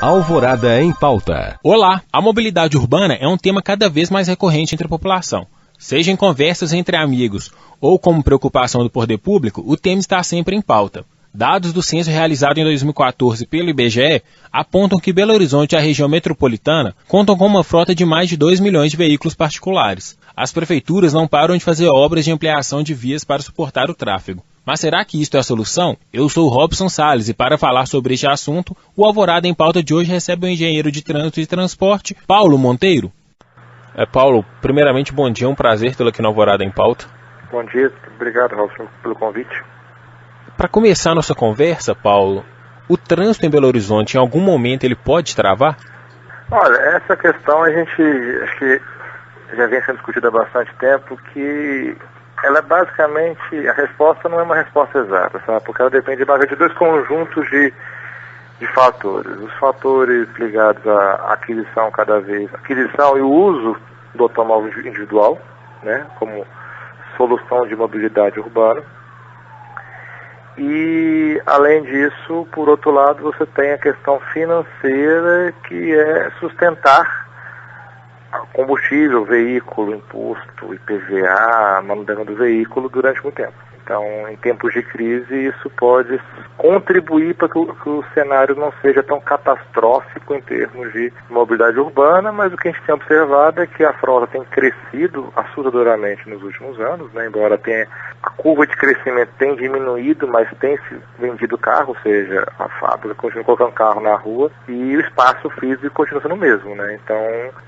Alvorada em Pauta. Olá! A mobilidade urbana é um tema cada vez mais recorrente entre a população. Seja em conversas entre amigos ou como preocupação do poder público, o tema está sempre em pauta. Dados do censo realizado em 2014 pelo IBGE apontam que Belo Horizonte e a região metropolitana contam com uma frota de mais de 2 milhões de veículos particulares. As prefeituras não param de fazer obras de ampliação de vias para suportar o tráfego. Mas será que isto é a solução? Eu sou Robson Salles e para falar sobre este assunto, o Alvorada em Pauta de hoje recebe o engenheiro de trânsito e transporte, Paulo Monteiro. Paulo, primeiramente, bom dia, é um prazer tê-lo aqui no Alvorada em Pauta. Bom dia, obrigado, Robson, pelo convite. Para começar a nossa conversa, Paulo, o trânsito em Belo Horizonte, em algum momento, ele pode travar? Olha, essa questão a gente acho que já vem sendo discutida há bastante tempo, que ela é a resposta não é uma resposta exata, sabe? Porque ela depende de dois conjuntos de fatores. Os fatores ligados à aquisição e o uso do automóvel individual, né, como solução de mobilidade urbana. E, além disso, por outro lado, você tem a questão financeira, que é sustentar combustível, veículo, imposto, IPVA, manutenção do veículo durante muito tempo. Então, em tempos de crise, isso pode contribuir para que o cenário não seja tão catastrófico em termos de mobilidade urbana, mas o que a gente tem observado é que a frota tem crescido assustadoramente nos últimos anos, né? Embora a curva de crescimento tenha diminuído, mas tem se vendido carro, ou seja, a fábrica continua colocando carro na rua e o espaço físico continua sendo o mesmo, né? Então,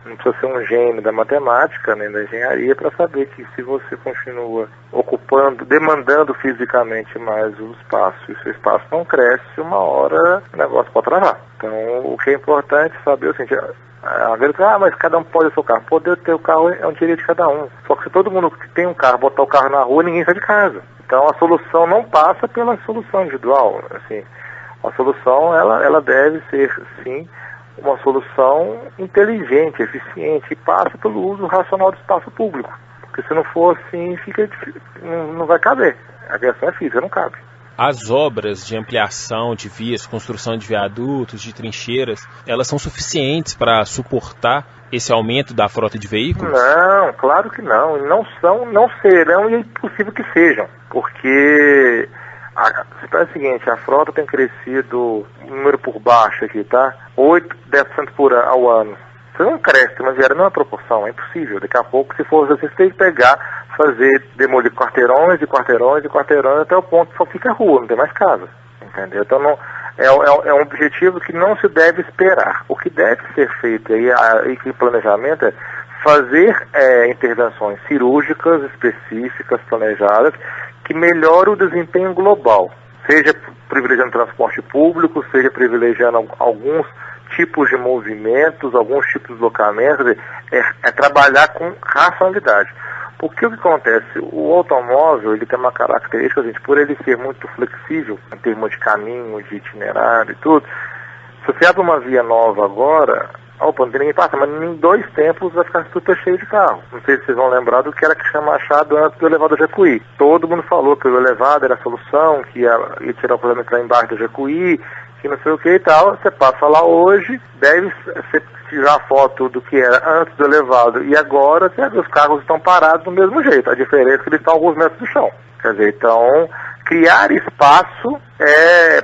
não precisa ser um gênio da matemática, nem da engenharia, para saber que se você continua demandando fisicamente mais o espaço, e se o espaço não cresce, uma hora o negócio pode travar. Então, o que é importante saber é o seguinte: mas cada um pode ter o seu carro. Poder ter o carro é um direito de cada um. Só que se todo mundo que tem um carro botar o carro na rua, ninguém sai de casa. Então, a solução não passa pela solução individual. Assim, a solução ela deve ser, sim, uma solução inteligente, eficiente, e passa pelo uso racional do espaço público. Porque se não for assim, não vai caber. A questão é física, não cabe. As obras de ampliação de vias, construção de viadutos, de trincheiras, elas são suficientes para suportar esse aumento da frota de veículos? Não, claro que não. Não serão e é impossível que sejam. Porque você pensa o seguinte: a frota tem crescido, número por baixo aqui, tá? 8-10% ao ano. Você não cresce, mas era não é proporção, é impossível. Daqui a pouco, se for assim, você tem que demolir quarteirões e quarteirões e quarteirões até o ponto que só fica rua, não tem mais casa. Entendeu? Então é um objetivo que não se deve esperar. O que deve ser feito aí que planejamento é fazer intervenções cirúrgicas específicas, planejadas, que melhorem o desempenho global. Seja privilegiando transporte público, seja privilegiando alguns tipos de movimentos, alguns tipos de deslocamentos, é trabalhar com racionalidade. Porque o que acontece? O automóvel, ele tem uma característica, gente, por ele ser muito flexível, em termos de caminho, de itinerário e tudo. Se você abre uma via nova agora, não tem ninguém passa, mas em 2 tempos vai ficar super cheio de carro. Não sei se vocês vão lembrar do que era que tinha Machado antes do elevado Jacuí. Todo mundo falou que o elevado era a solução, que ia tirar o problema entrar embaixo do Jacuí, que não sei o que e tal. Você passa lá hoje, deve ser tirar foto do que era antes do elevado e agora, os carros estão parados do mesmo jeito. A diferença é que eles estão a alguns metros do chão. Quer dizer, então, criar espaço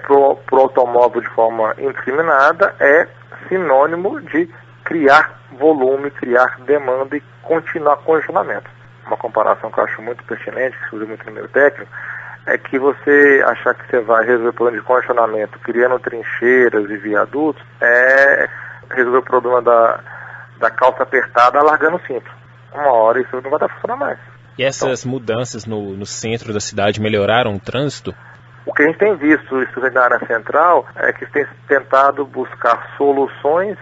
pro automóvel de forma indiscriminada é sinônimo de criar volume, criar demanda e continuar congestionamento. Uma comparação que eu acho muito pertinente, que se usa muito no meio técnico, é que você achar que você vai resolver o problema de congestionamento criando trincheiras e viadutos, resolver o problema da calça apertada largando o cinto. Uma hora isso não vai estar funcionando mais. E essas mudanças no centro da cidade melhoraram o trânsito? O que a gente tem visto, estudando na área central, é que tem tentado buscar soluções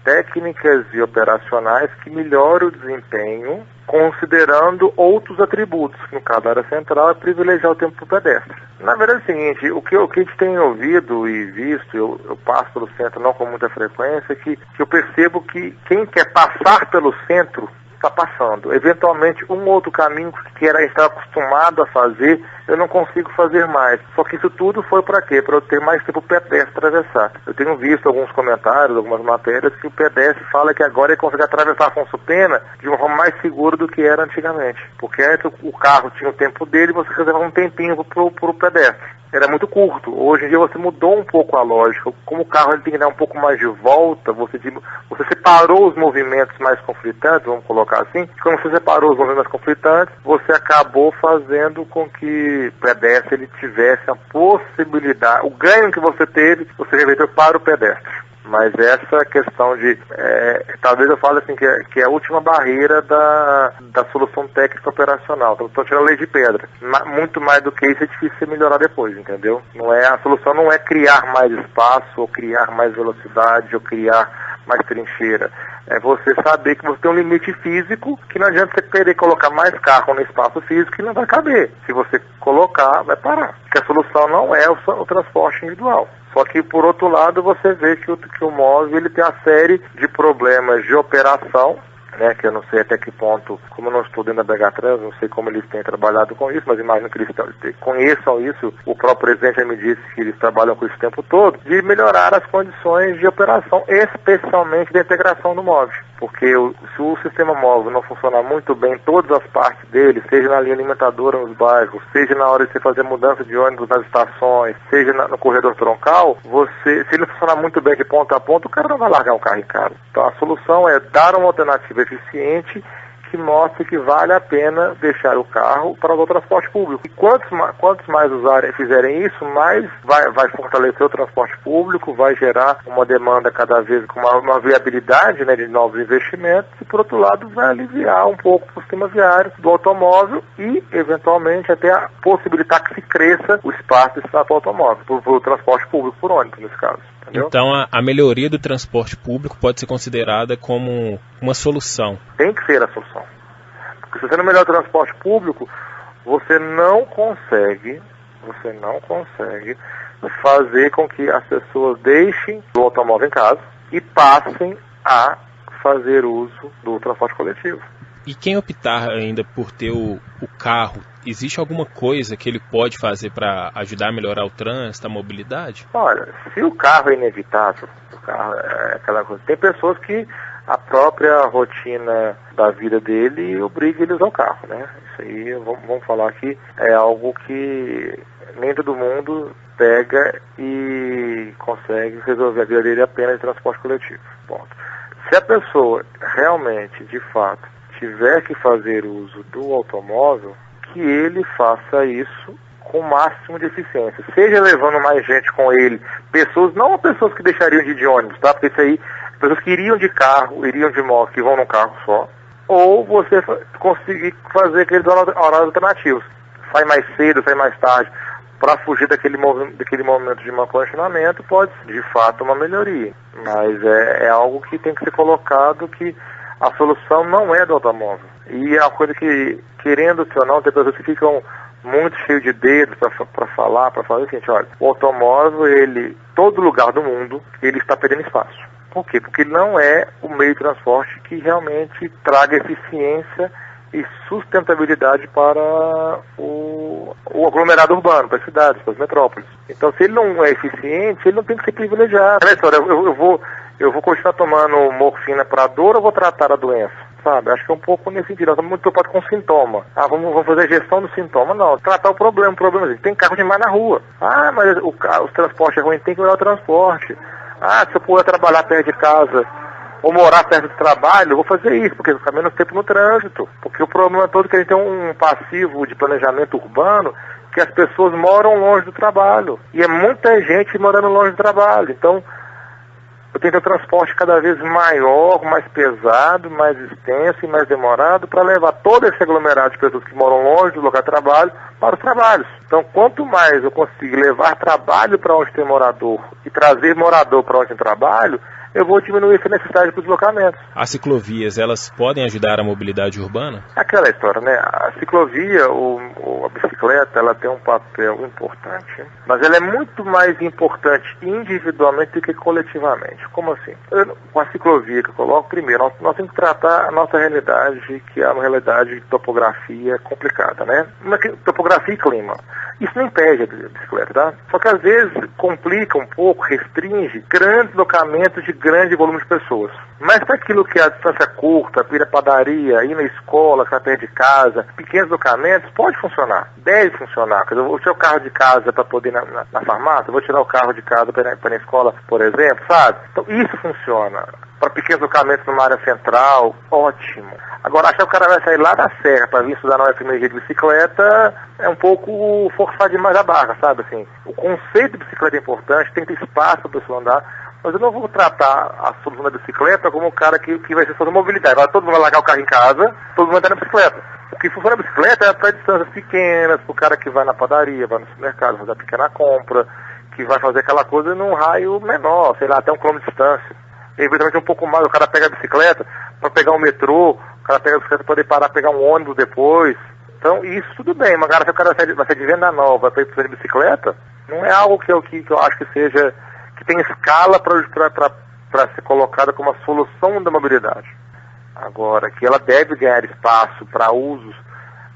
técnicas e operacionais que melhorem o desempenho, considerando outros atributos, que no caso da área central é privilegiar o tempo para o pedestre. Na verdade é o seguinte, o que a gente tem ouvido e visto, eu passo pelo centro não com muita frequência, que eu percebo que quem quer passar pelo centro está passando. Eventualmente, um outro caminho que era estar acostumado a fazer, eu não consigo fazer mais. Só que isso tudo foi para quê? Para eu ter mais tempo pedestre atravessar. Eu tenho visto alguns comentários, algumas matérias, que o pedestre fala que agora ele consegue atravessar Afonso Pena de uma forma mais segura do que era antigamente. Porque antes o carro tinha o tempo dele e você reservava um tempinho para o pedestre. Era muito curto. Hoje em dia você mudou um pouco a lógica. Como o carro ele tem que dar um pouco mais de volta, você separou os movimentos mais conflitantes, vamos colocar assim. Quando você separou os movimentos mais conflitantes, você acabou fazendo com que o pedestre ele tivesse a possibilidade, o ganho que você teve, você reverteu para o pedestre. Mas essa questão de, talvez eu fale assim, que é a última barreira da solução técnica operacional. Estou tirando a lei de pedra. Muito mais do que isso é difícil você melhorar depois, entendeu? A solução não é criar mais espaço, ou criar mais velocidade, ou criar mais trincheira. É você saber que você tem um limite físico, que não adianta você querer colocar mais carro no espaço físico que não vai caber. Se você colocar, vai parar. Porque a solução não é o transporte individual. Só que, por outro lado, você vê que o móvel ele tem uma série de problemas de operação, né, que eu não sei até que ponto, como eu não estou dentro da BH-Trans, não sei como eles têm trabalhado com isso, mas imagino que eles conheçam isso. O próprio presidente já me disse que eles trabalham com isso o tempo todo, de melhorar as condições de operação, especialmente da integração do móvel. Porque se o sistema móvel não funcionar muito bem em todas as partes dele, seja na linha alimentadora nos bairros, seja na hora de você fazer mudança de ônibus nas estações, seja no corredor troncal, se ele não funcionar muito bem de ponta a ponta, o cara não vai largar um carro em casa. Então a solução é dar uma alternativa eficiente que mostre que vale a pena deixar o carro para o transporte público. E quantos mais fizerem isso, mais vai fortalecer o transporte público, vai gerar uma demanda cada vez com uma viabilidade, né, de novos investimentos, e por outro lado vai aliviar um pouco o sistema viário do automóvel e eventualmente até possibilitar que se cresça o espaço para o automóvel, para o transporte público, por ônibus nesse caso. Entendeu? Então a melhoria do transporte público pode ser considerada como uma solução. Tem que ser a solução. Porque se você não melhora o transporte público, você não consegue fazer com que as pessoas deixem o automóvel em casa e passem a fazer uso do transporte coletivo. E quem optar ainda por ter o carro, existe alguma coisa que ele pode fazer para ajudar a melhorar o trânsito, a mobilidade? Olha, se o carro é inevitável, o carro é aquela coisa. Tem pessoas que a própria rotina da vida dele obriga eles ao carro, né? Isso aí, vamos falar que é algo que nem todo mundo pega e consegue resolver a vida dele apenas de transporte coletivo. Ponto. Se a pessoa realmente, de fato, tiver que fazer uso do automóvel, que ele faça isso com o máximo de eficiência. Seja levando mais gente com ele, não pessoas que deixariam de ir de ônibus, tá? Porque isso aí, pessoas que iriam de carro, iriam de moto, que vão num carro só, ou você conseguir fazer aqueles horários alternativos. Sai mais cedo, sai mais tarde, para fugir daquele momento de mau congestionamento, pode ser, de fato, uma melhoria. Mas é algo que tem que ser colocado, que a solução não é do automóvel. E é uma coisa que, querendo ou não, tem pessoas que ficam muito cheios de dedos para falar o seguinte: olha, o automóvel, todo lugar do mundo, ele está perdendo espaço. Por quê? Porque ele não é o meio de transporte que realmente traga eficiência e sustentabilidade para o aglomerado urbano, para as cidades, para as metrópoles. Então, se ele não é eficiente, ele não tem que ser privilegiado. Eu vou continuar tomando morfina para a dor ou vou tratar a doença? Sabe? Acho que é um pouco nesse sentido. Nós estamos muito preocupados com sintoma. Vamos fazer a gestão do sintoma. Não, tratar o problema. O problema é que tem carro demais na rua. Mas o transporte é ruim, tem que melhorar o transporte. Se eu puder trabalhar perto de casa ou morar perto do trabalho, eu vou fazer isso, porque fica menos tempo no trânsito. Porque o problema todo é que a gente tem um passivo de planejamento urbano, que as pessoas moram longe do trabalho. E é muita gente morando longe do trabalho. Então, eu tenho que ter um transporte cada vez maior, mais pesado, mais extenso e mais demorado para levar todo esse aglomerado de pessoas que moram longe do local de trabalho para os trabalhos. Então, quanto mais eu conseguir levar trabalho para onde tem morador e trazer morador para onde tem trabalho, eu vou diminuir essa necessidade para os deslocamentos. As ciclovias, elas podem ajudar a mobilidade urbana? Aquela história, né? A ciclovia, a bicicleta, ela tem um papel importante, mas ela é muito mais importante individualmente do que coletivamente. Como assim? Com a ciclovia que eu coloco, primeiro, nós temos que tratar a nossa realidade, que é uma realidade de topografia complicada, né? Topografia e clima. Isso não impede a bicicleta, tá? Só que às vezes complica um pouco, restringe grandes deslocamentos de grande volume de pessoas. Mas para aquilo que é a distância curta, ir à padaria, ir na escola, que está perto de casa, pequenos deslocamentos, pode funcionar, deve funcionar. Quer dizer, eu vou tirar o carro de casa para poder ir na farmácia, eu vou tirar o carro de casa para ir na escola, por exemplo, sabe? Então isso funciona. Para pequenos deslocamentos numa área central, ótimo. Agora, achar que o cara vai sair lá da serra para vir estudar na UFMG de bicicleta é um pouco forçar demais a barra, sabe? Assim, o conceito de bicicleta é importante, tem que ter espaço para a pessoa andar, mas eu não vou tratar a solução da bicicleta como o cara que vai ser só da mobilidade. Agora todo mundo vai largar o carro em casa, todo mundo vai na bicicleta. O que funciona na bicicleta é para distâncias pequenas, para o cara que vai na padaria, vai no supermercado, fazer a pequena compra, que vai fazer aquela coisa num raio menor, sei lá, até 1 quilômetro de distância. E eventualmente um pouco mais, o cara pega a bicicleta para pegar um metrô, o cara pega a bicicleta para poder parar, pegar um ônibus depois. Então isso tudo bem, mas agora se o cara vai sair de Venda Nova para ir precisar de bicicleta, não é algo que eu acho que seja, que tem escala para ser colocada como a solução da mobilidade. Agora, que ela deve ganhar espaço para usos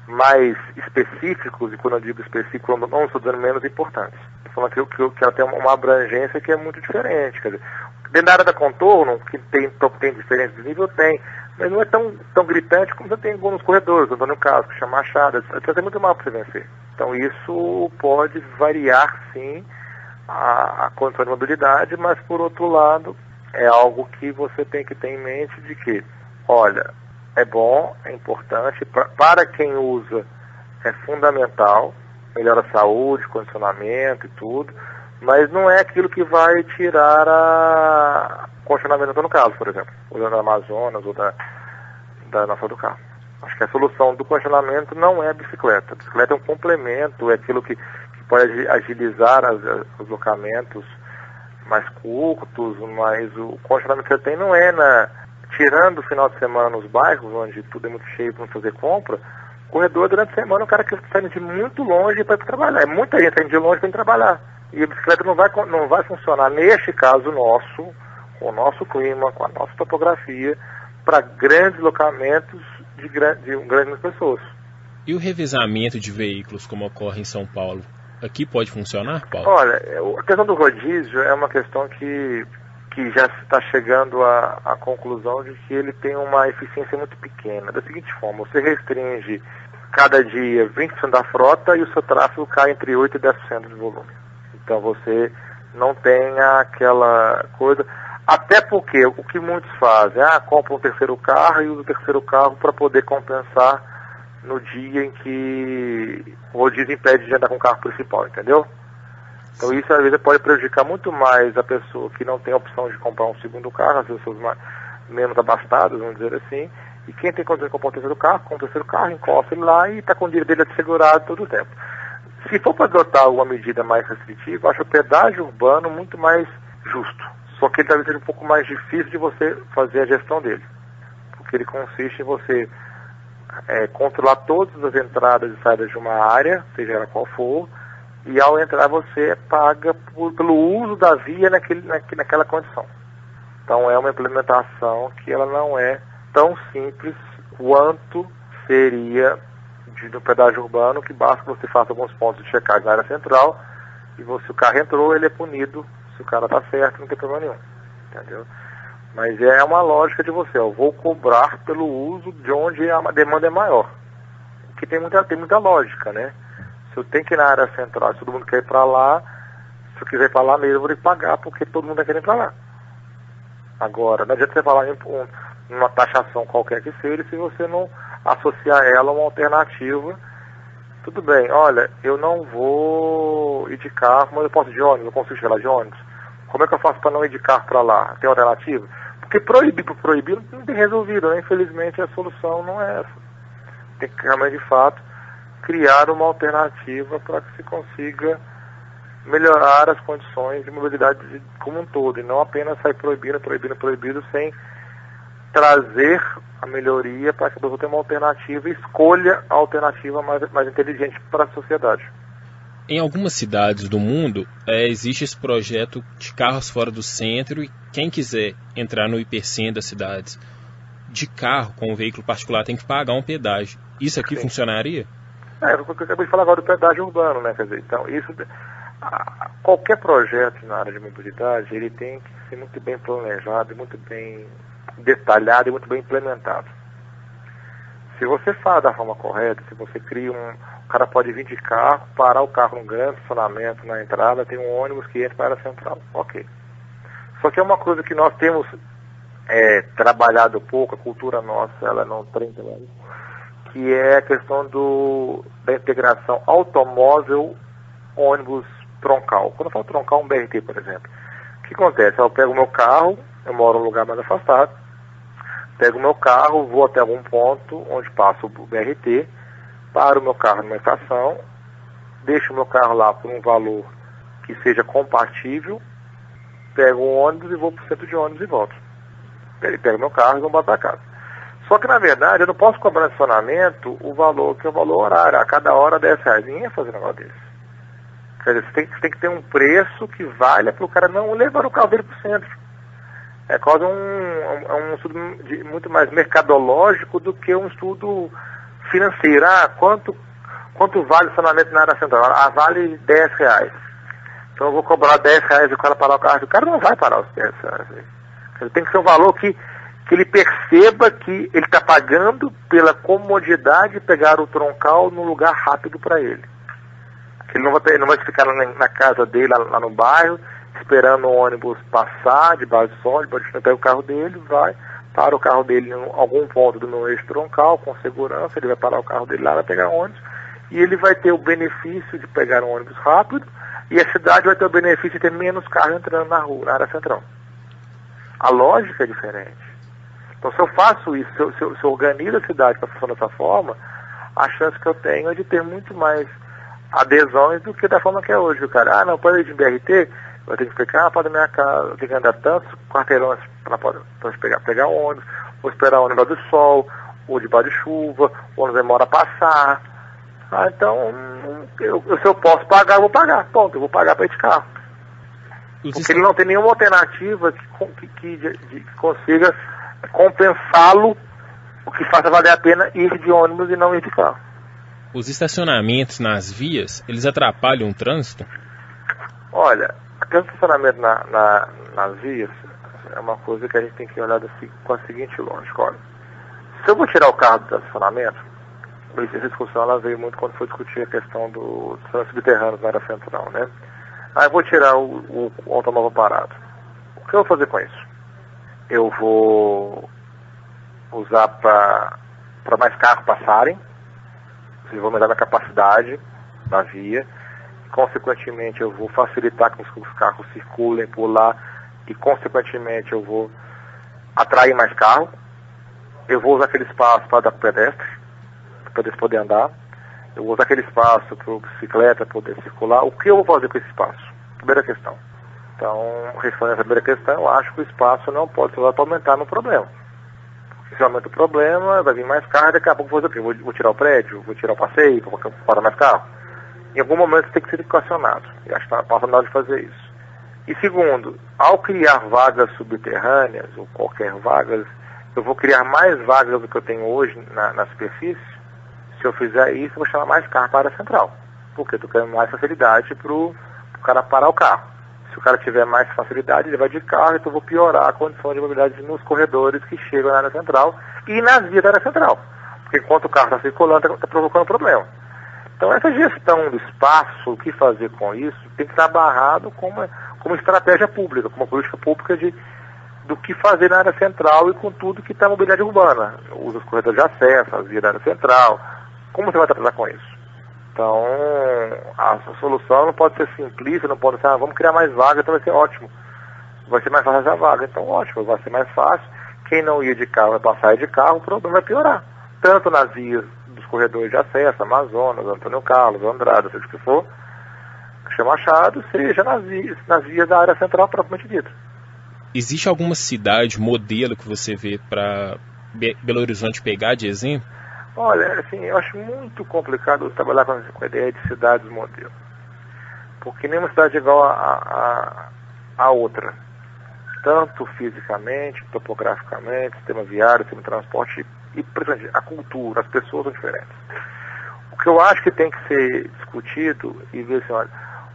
mais específicos, e quando eu digo específico, eu não estou dizendo menos importantes. Estou falando que ela tem uma abrangência que é muito diferente. Quer dizer, dentro da área da contorno, que tem diferença de nível, tem, mas não é tão gritante como já tem alguns corredores, andando no caso, que chama Machada, é muito mal para você vencer. Então isso pode variar, sim, a condição de mobilidade, mas por outro lado, é algo que você tem que ter em mente de que, olha, é bom, é importante, para quem usa é fundamental, melhora a saúde, condicionamento e tudo, mas não é aquilo que vai tirar o condicionamento no caso, por exemplo, ou da Amazonas ou da nossa do carro. Acho que a solução do condicionamento não é a bicicleta. A bicicleta é um complemento, é aquilo que pode agilizar os deslocamentos mais curtos, mas o condicionamento que você tem não é tirando o final de semana nos bairros, onde tudo é muito cheio para fazer compra, corredor durante a semana, o cara que está indo de muito longe para ir trabalhar. É muita gente está indo de longe para ir trabalhar. E a bicicleta não vai funcionar, neste caso nosso, com o nosso clima, com a nossa topografia, para grandes deslocamentos de grandes pessoas. E o revezamento de veículos, como ocorre em São Paulo, aqui pode funcionar, Paulo? Olha, a questão do rodízio é uma questão que já está chegando à conclusão de que ele tem uma eficiência muito pequena. Da seguinte forma, você restringe cada dia 20% da frota e o seu tráfego cai entre 8% e 10% de volume. Então você não tem aquela coisa, até porque o que muitos fazem, compram um terceiro carro e usam o terceiro carro para poder compensar no dia em que o rodízio impede de andar com o carro principal, entendeu? Então isso às vezes pode prejudicar muito mais a pessoa que não tem a opção de comprar um segundo carro, as pessoas menos abastadas, vamos dizer assim, e quem tem condição de comprar um terceiro carro, compra o terceiro carro, encosta ele lá e está com o dinheiro dele assegurado todo o tempo. Se for para adotar alguma medida mais restritiva, eu acho o pedágio urbano muito mais justo. Só que ele talvez seja um pouco mais difícil de você fazer a gestão dele. Porque ele consiste em você controlar todas as entradas e saídas de uma área, seja ela qual for, e ao entrar você paga pelo uso da via naquela condição. Então é uma implementação que ela não é tão simples quanto seria do pedágio urbano, que basta que você faça alguns pontos de checagem na área central e se o carro entrou, ele é punido. Se o cara está certo, não tem problema nenhum. Entendeu? Mas é uma lógica de você, eu vou cobrar pelo uso de onde a demanda é maior. Que tem muita lógica, né? Se eu tenho que ir na área central, se todo mundo quer ir para lá, se eu quiser ir para lá mesmo, eu vou ter que pagar, porque todo mundo está querendo ir para lá. Agora, não adianta você falar em uma taxação qualquer que seja, se você não associar ela a uma alternativa. Tudo bem, olha, eu não vou ir de carro, mas eu posso ir de ônibus, eu consigo chegar lá de ônibus. Como é que eu faço para não ir de carro para lá? Tem alternativa? Porque proibir por proibir não tem resolvido, né? Infelizmente a solução não é essa. Tem que realmente, de fato, criar uma alternativa para que se consiga melhorar as condições de mobilidade como um todo, e não apenas sair proibindo, sem trazer a melhoria para que a pessoa tenha uma alternativa e escolha a alternativa mais inteligente para a sociedade. Em algumas cidades do mundo, existe esse projeto de carros fora do centro, e quem quiser entrar no hipercentro das cidades de carro com um veículo particular tem que pagar um pedágio. Isso aqui Sim. Funcionaria? Eu acabei de falar agora do pedágio urbano, né? Quer dizer, então, qualquer projeto na área de mobilidade, ele tem que ser muito bem planejado, muito bem detalhado e muito bem implementado. Se você faz da forma correta, se você cria o cara pode vir de carro, parar o carro num grande estacionamento na entrada, tem um ônibus que entra para a área central. Ok. Só que é uma coisa que nós temos trabalhado pouco, a cultura nossa, ela não tem trabalho, que é a questão da integração automóvel-ônibus troncal. Quando eu falo troncal, um BRT, por exemplo. O que acontece? Eu pego o meu carro, eu moro num lugar mais afastado, pego o meu carro, vou até algum ponto onde passa o BRT, paro o meu carro numa estação, deixo o meu carro lá por um valor que seja compatível, pego um ônibus e vou para o centro de ônibus e volto. Pego meu carro e vou para casa. Só que, na verdade, eu não posso cobrar no estacionamento o valor que é o valor horário. A cada hora R$10. Ninguém ia fazer um negócio desse. Quer dizer, você tem que ter um preço que valha para o cara não levar o carro dele para o centro. É quase um estudo muito mais mercadológico do que um estudo financeiro. Quanto vale o estacionamento na área central? Vale R$10. Então eu vou cobrar R$10 e o cara parar o carro. O cara não vai parar os R$10. Tem que ser um valor que ele perceba que ele está pagando pela comodidade de pegar o troncal num lugar rápido para ele. Que ele não vai ficar na casa dele, lá no bairro, esperando o ônibus passar, debaixo do sol, pega o carro dele, vai, para o carro dele em algum ponto do meu eixo troncal, com segurança, ele vai parar o carro dele lá, vai pegar o ônibus, e ele vai ter o benefício de pegar um ônibus rápido, e a cidade vai ter o benefício de ter menos carro entrando na rua, na área central. A lógica é diferente. Então, se eu faço isso, se eu organizo a cidade para funcionar dessa forma, a chance que eu tenho é de ter muito mais adesões do que da forma que é hoje. O cara, não, pode ir de BRT, eu tenho que pegar para da minha casa, eu tenho que andar tantos quarteirões para pegar ônibus, ou esperar o ônibus do sol, ou debaixo de chuva, o ônibus demora a passar. Então, se eu posso pagar, eu vou pagar. Ponto, eu vou pagar para ir de carro. Porque ele não tem nenhuma alternativa que consiga compensá-lo, o que faça valer a pena ir de ônibus e não ir de carro. Os estacionamentos nas vias, eles atrapalham o trânsito? Olha, o estacionamento nas vias é uma coisa que a gente tem que olhar com a seguinte lógica. Olha, se eu vou tirar o carro do estacionamento, essa discussão ela veio muito quando foi discutir a questão dos subterrâneos na área central, né? Eu vou tirar o automóvel parado. O que eu vou fazer com isso? Eu vou usar para mais carros passarem, eu vou aumentar a capacidade da via, consequentemente eu vou facilitar que os carros circulem por lá e consequentemente eu vou atrair mais carros. Eu vou usar aquele espaço para dar pedestre, para eles poderem andar. Eu vou usar aquele espaço para a bicicleta poder circular. O que eu vou fazer com esse espaço? Primeira questão. Então, respondendo a primeira questão, eu acho que o espaço não pode ser usado para aumentar no problema. Porque se aumenta o problema, vai vir mais carro, daqui a pouco eu vou fazer o quê? Vou tirar o prédio, vou tirar o passeio, vou parar mais carro. Em algum momento isso tem que ser equacionado. E acho que está passando na hora de fazer isso. E segundo, ao criar vagas subterrâneas, ou qualquer vagas, eu vou criar mais vagas do que eu tenho hoje na superfície. Se eu fizer isso, eu vou chamar mais carro para a área central. Porque eu estou querendo mais facilidade para o cara parar o carro. Se o cara tiver mais facilidade, ele vai de carro, então eu vou piorar a condição de mobilidade nos corredores que chegam na área central e nas vias da área central. Porque enquanto o carro está circulando, está provocando problema. Então essa gestão do espaço, o que fazer com isso, tem que estar barrado como estratégia pública, como uma política pública do que fazer na área central e com tudo que está na mobilidade urbana. Usa os corredores de acesso, as vias da área central. Como você vai tratar com isso? Então, a solução não pode ser simplista, não pode ser, vamos criar mais vagas, então vai ser ótimo. Vai ser mais fácil essa vaga, então ótimo, vai ser mais fácil. Quem não ia de carro vai passar de carro, o problema vai piorar. Tanto nas vias dos corredores de acesso, Amazonas, Antônio Carlos, Andrade, seja o que for. chama achado, seja nas vias da área central propriamente dita. Existe alguma cidade, modelo que você vê para Belo Horizonte pegar de exemplo? Olha, assim, eu acho muito complicado trabalhar com a ideia de cidades modelo. Porque nenhuma cidade é igual a outra. Tanto fisicamente, topograficamente, sistema viário, sistema de transporte e, principalmente, a cultura, as pessoas são diferentes. O que eu acho que tem que ser discutido e ver assim, olha,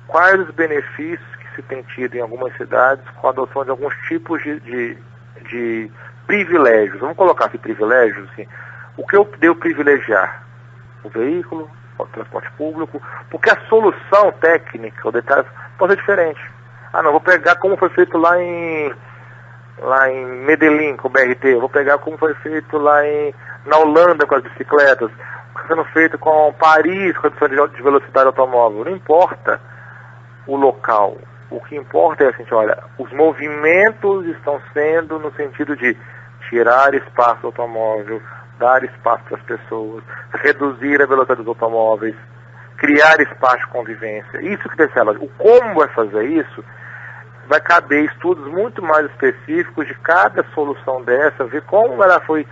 quais os benefícios que se tem tido em algumas cidades com a adoção de alguns tipos de privilégios. Vamos colocar assim, privilégios, assim. O que eu devo privilegiar? O veículo, o transporte público, porque a solução técnica, o detalhe, pode ser diferente. Ah, não, vou pegar como foi feito lá em Medellín com o BRT, vou pegar como foi feito na Holanda com as bicicletas, está sendo feito com Paris com a redução de velocidade automóvel. Não importa o local, o que importa é assim, olha, os movimentos estão sendo no sentido de tirar espaço do automóvel, dar espaço para as pessoas, reduzir a velocidade dos automóveis, criar espaço de convivência. Isso que deve ser o como vai fazer isso, vai caber estudos muito mais específicos de cada solução dessa, ver como ela foi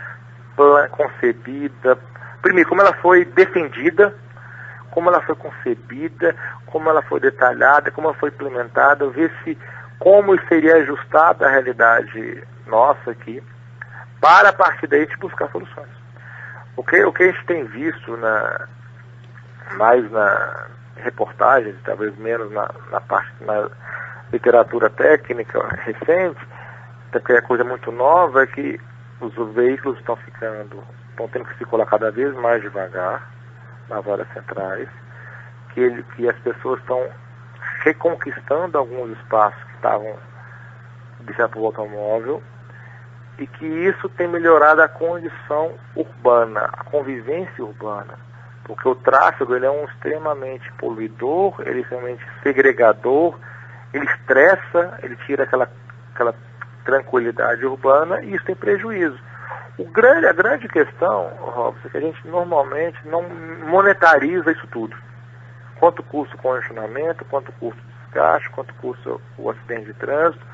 concebida, primeiro, como ela foi defendida, como ela foi concebida, como ela foi detalhada, como ela foi implementada, ver como seria ajustada à realidade nossa aqui, para a partir daí a gente buscar soluções. O que a gente tem visto mais na reportagens, talvez menos na literatura técnica recente, porque é coisa muito nova, é que os veículos estão tendo que circular cada vez mais devagar nas áreas centrais, que as pessoas estão reconquistando alguns espaços que estavam deixados para o automóvel, e que isso tem melhorado a condição urbana, a convivência urbana, porque o tráfego ele é extremamente poluidor, ele é extremamente segregador, ele estressa, ele tira aquela tranquilidade urbana e isso tem prejuízo. A grande questão, Robson, é que a gente normalmente não monetariza isso tudo. Quanto custa o congestionamento, quanto custa o desgaste, quanto custa o acidente de trânsito,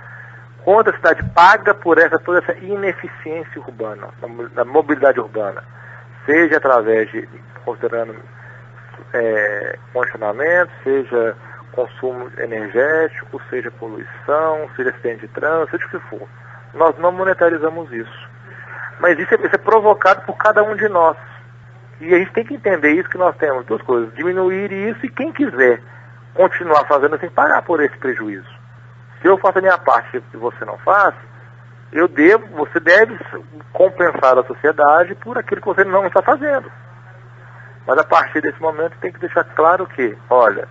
quanto a cidade paga por toda essa ineficiência urbana, da mobilidade urbana, seja através de, considerando congestionamento, seja consumo energético, seja poluição, seja acidente de trânsito, seja o que for. Nós não monetarizamos isso. Mas isso é provocado por cada um de nós. E a gente tem que entender isso, que nós temos duas coisas, diminuir isso e quem quiser continuar fazendo tem que pagar por esse prejuízo. Se eu faço a minha parte e você não faz, você deve compensar a sociedade por aquilo que você não está fazendo. Mas a partir desse momento tem que deixar claro que, olha,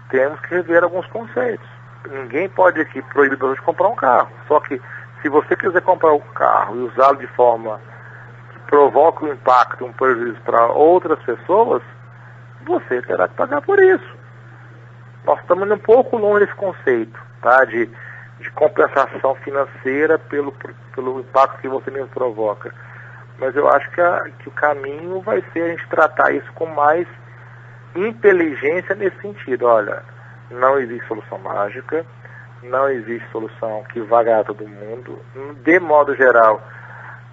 temos que rever alguns conceitos. Ninguém pode aqui proibir você de comprar um carro. Só que se você quiser comprar um carro e usá-lo de forma que provoque um impacto, um prejuízo para outras pessoas, você terá que pagar por isso. Nós estamos indo um pouco longe desse conceito, tá? De compensação financeira pelo impacto que você mesmo provoca. Mas eu acho que o caminho vai ser a gente tratar isso com mais inteligência nesse sentido. Olha, não existe solução mágica, não existe solução que vá agradar todo mundo. De modo geral,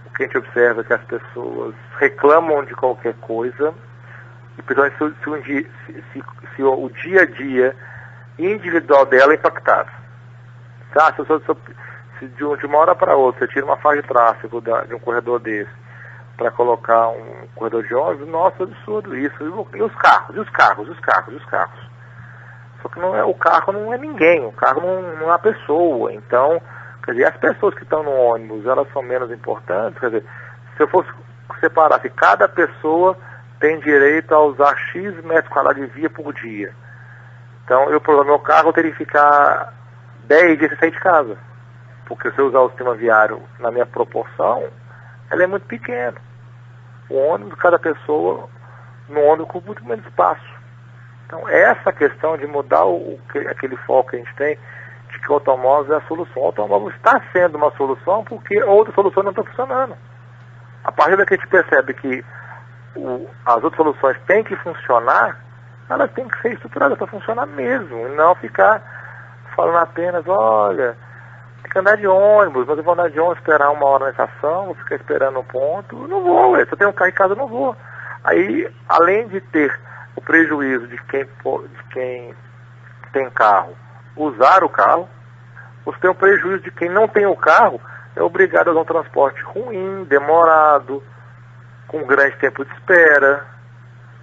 o que a gente observa é que as pessoas reclamam de qualquer coisa, e principalmente se o dia a dia individual dela é impactado. Tá? Se de uma hora para outra você tira uma faixa de tráfego de um corredor desse para colocar um corredor de ônibus, nossa, absurdo isso. E os carros. Só que o carro não é ninguém, o carro não é uma pessoa. Então, quer dizer, as pessoas que estão no ônibus, elas são menos importantes. Quer dizer, se eu fosse separar, se cada pessoa tem direito a usar X metros quadrados de via por dia. Então, no meu carro, eu teria que ficar 10 dias sem sair de casa. Porque se eu usar o sistema viário na minha proporção, ela é muito pequena. O ônibus, cada pessoa, no ônibus com muito menos espaço. Então, essa questão de mudar aquele foco que a gente tem, de que o automóvel é a solução. O automóvel está sendo uma solução porque outras soluções não estão funcionando. A partir daqui a gente percebe que as outras soluções têm que funcionar, elas têm que ser estruturadas para funcionar mesmo, e não ficar falando apenas, olha, tem que andar de ônibus, mas eu vou andar de ônibus, esperar 1 hora na estação, vou ficar esperando um ponto, não vou, se eu tenho um carro em casa, eu não vou. Aí, além de ter o prejuízo de quem tem carro usar o carro, você tem o prejuízo de quem não tem o carro, é obrigado a usar um transporte ruim, demorado, com grande tempo de espera.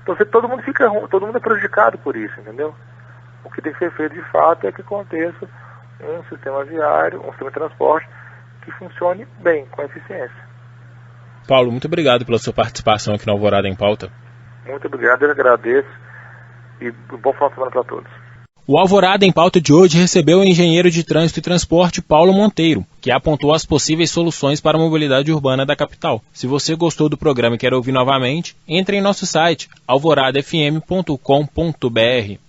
Então todo mundo é prejudicado por isso, entendeu? O que tem que ser feito de fato é que aconteça um sistema viário, um sistema de transporte que funcione bem, com eficiência. Paulo, muito obrigado pela sua participação aqui no Alvorada em Pauta. Muito obrigado, eu agradeço e bom final de semana para todos. O Alvorada em Pauta de hoje recebeu o engenheiro de trânsito e transporte Paulo Monteiro, que apontou as possíveis soluções para a mobilidade urbana da capital. Se você gostou do programa e quer ouvir novamente, entre em nosso site alvoradafm.com.br.